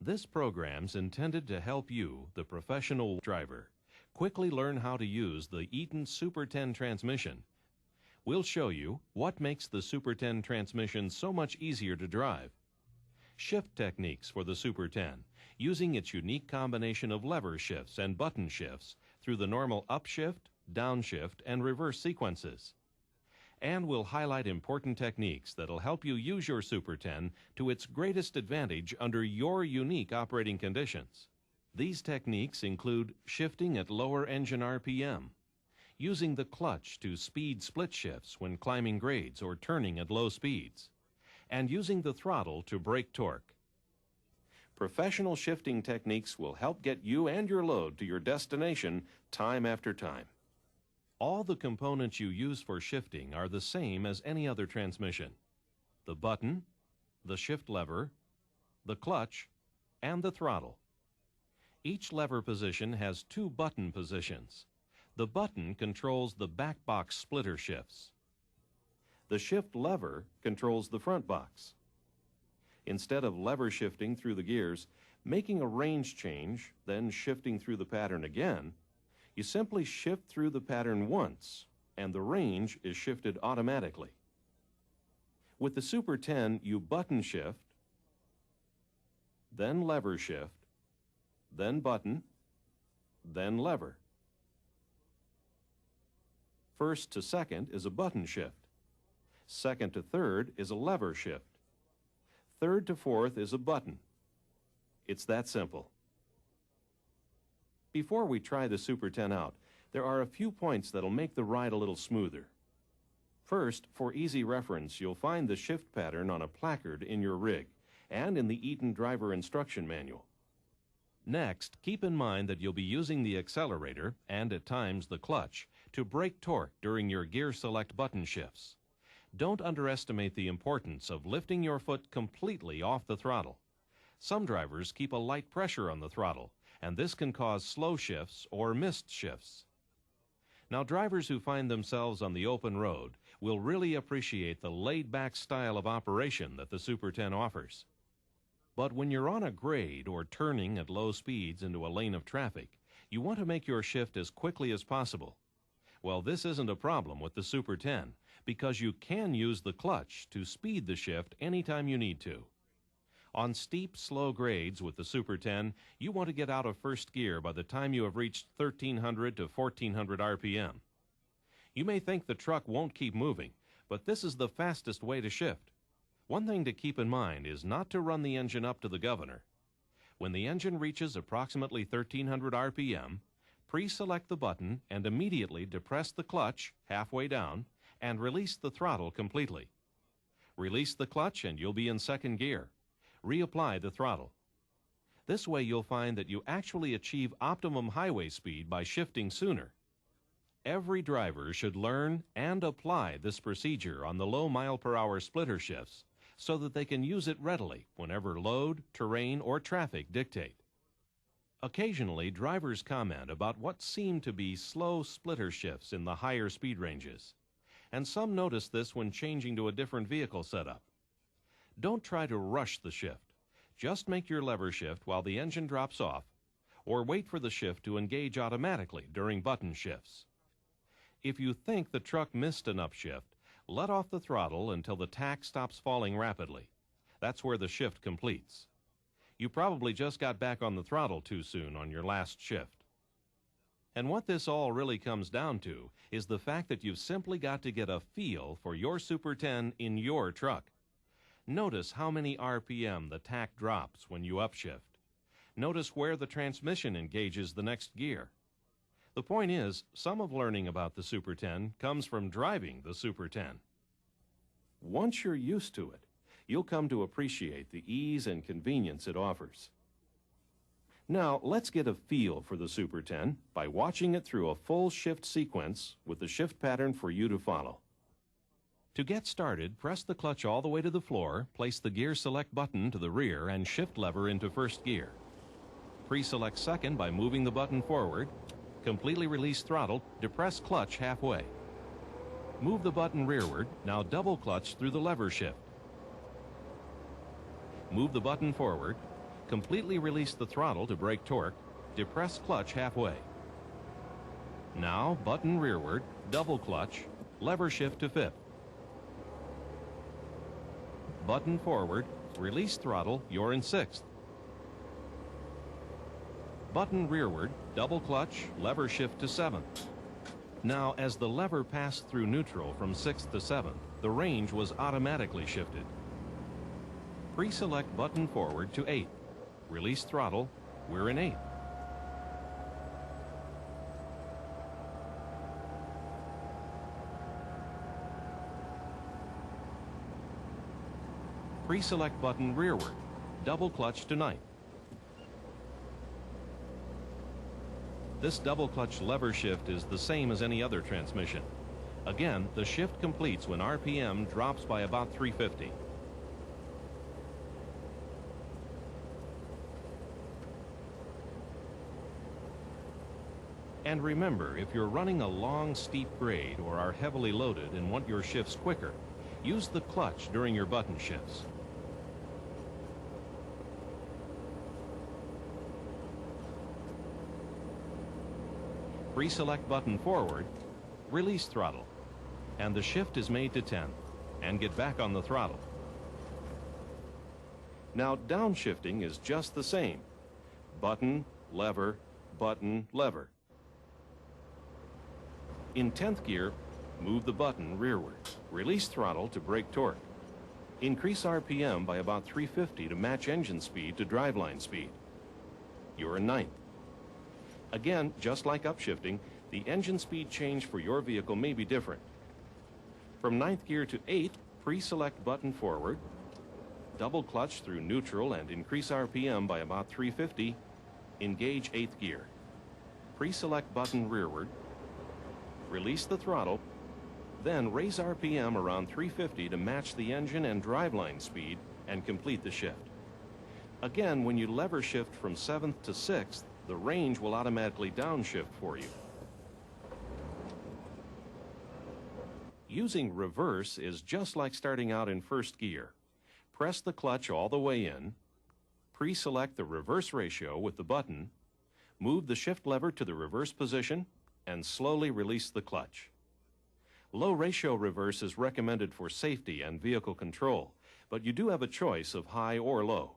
This program's intended to help you, the professional driver, quickly learn how to use the Eaton Super 10 transmission. We'll show you what makes the Super 10 transmission so much easier to drive. Shift techniques for the Super 10, using its unique combination of lever shifts and button shifts through the normal upshift, downshift, and reverse sequences. And we'll highlight important techniques that'll help you use your Super 10 to its greatest advantage under your unique operating conditions. These techniques include shifting at lower engine RPM, using the clutch to speed split shifts when climbing grades or turning at low speeds, and using the throttle to break torque. Professional shifting techniques will help get you and your load to your destination time after time. All the components you use for shifting are the same as any other transmission: the button, the shift lever, the clutch, and the throttle. Each lever position has two button positions. The button controls the back box splitter shifts. The shift lever controls the front box. Instead of lever shifting through the gears, making a range change, then shifting through the pattern again, you simply shift through the pattern once, and the range is shifted automatically. With the Super 10, you button shift, then lever shift, then button, then lever. First to second is a button shift. Second to third is a lever shift. Third to fourth is a button. It's that simple. Before we try the Super 10 out, there are a few points that'll make the ride a little smoother. First, for easy reference, you'll find the shift pattern on a placard in your rig and in the Eaton Driver Instruction Manual. Next, keep in mind that you'll be using the accelerator and at times the clutch to break torque during your gear select button shifts. Don't underestimate the importance of lifting your foot completely off the throttle. Some drivers keep a light pressure on the throttle, and this can cause slow shifts or missed shifts. Now, drivers who find themselves on the open road will really appreciate the laid-back style of operation that the Super 10 offers. But when you're on a grade or turning at low speeds into a lane of traffic, you want to make your shift as quickly as possible. Well, this isn't a problem with the Super 10 because you can use the clutch to speed the shift anytime you need to. On steep, slow grades with the Super 10, you want to get out of first gear by the time you have reached 1300 to 1400 RPM. You may think the truck won't keep moving, but this is the fastest way to shift. One thing to keep in mind is not to run the engine up to the governor. When the engine reaches approximately 1300 RPM, pre-select the button and immediately depress the clutch halfway down and release the throttle completely. Release the clutch and you'll be in second gear. Reapply the throttle. This way you'll find that you actually achieve optimum highway speed by shifting sooner. Every driver should learn and apply this procedure on the low mile-per-hour splitter shifts so that they can use it readily whenever load, terrain, or traffic dictate. Occasionally, drivers comment about what seem to be slow splitter shifts in the higher speed ranges, and some notice this when changing to a different vehicle setup. Don't try to rush the shift. Just make your lever shift while the engine drops off, or wait for the shift to engage automatically during button shifts. If you think the truck missed an upshift, let off the throttle until the tach stops falling rapidly. That's where the shift completes. You probably just got back on the throttle too soon on your last shift. And what this all really comes down to is the fact that you've simply got to get a feel for your Super 10 in your truck. Notice how many RPM the tach drops when you upshift. Notice where the transmission engages the next gear. The point is, some of learning about the Super 10 comes from driving the Super 10. Once you're used to it, you'll come to appreciate the ease and convenience it offers. Now, let's get a feel for the Super 10 by watching it through a full shift sequence with the shift pattern for you to follow. To get started, press the clutch all the way to the floor, place the gear select button to the rear, and shift lever into first gear. Pre-select second by moving the button forward. Completely release throttle, depress clutch halfway. Move the button rearward, now double clutch through the lever shift. Move the button forward, Completely release the throttle to break torque. Depress clutch halfway. Now button rearward, double clutch, lever shift to fifth. Button forward, release throttle, you're in sixth. Button rearward, double clutch, lever shift to seventh. Now, as the lever passed through neutral from sixth to seventh, the range was automatically shifted. Pre-select button forward to eighth. Release throttle, we're in eighth. Pre-select button rearward, double clutch to ninth. This double clutch lever shift is the same as any other transmission. Again, the shift completes when RPM drops by about 350. And remember, if you're running a long, steep grade or are heavily loaded and want your shifts quicker, use the clutch during your button shifts. Pre-select button forward, release throttle, and the shift is made to 10, and get back on the throttle. Now downshifting is just the same. Button, lever, button, lever. In 10th gear, move the button rearward. Release throttle to break torque. Increase RPM by about 350 to match engine speed to driveline speed. You're in ninth. Again, just like upshifting, the engine speed change for your vehicle may be different. From 9th gear to 8th, pre-select button forward, double clutch through neutral and increase RPM by about 350, engage 8th gear. Pre-select button rearward, release the throttle, then raise RPM around 350 to match the engine and driveline speed and complete the shift. Again, when you lever shift from 7th to 6th, the range will automatically downshift for you. Using reverse is just like starting out in 1st gear. Press the clutch all the way in, pre-select the reverse ratio with the button, move the shift lever to the reverse position, and slowly release the clutch. Low ratio reverse is recommended for safety and vehicle control, but you do have a choice of high or low.